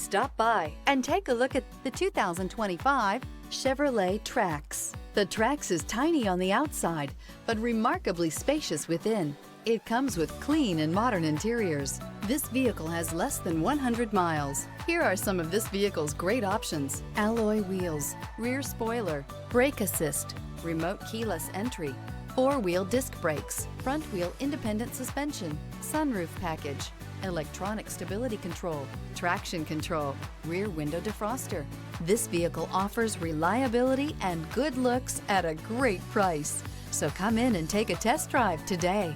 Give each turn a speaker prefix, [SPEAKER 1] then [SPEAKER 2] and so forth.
[SPEAKER 1] Stop by and take a look at the 2025 Chevrolet Trax. The Trax is tiny on the outside, but remarkably spacious within. It comes with clean and modern interiors. This vehicle has less than 100 miles. Here are some of this vehicle's great options: alloy wheels, rear spoiler, brake assist, remote keyless entry, four-wheel disc brakes, front-wheel independent suspension, sunroof package, electronic stability control, traction control, rear window defroster. This vehicle offers reliability and good looks at a great price. So come in and take a test drive today.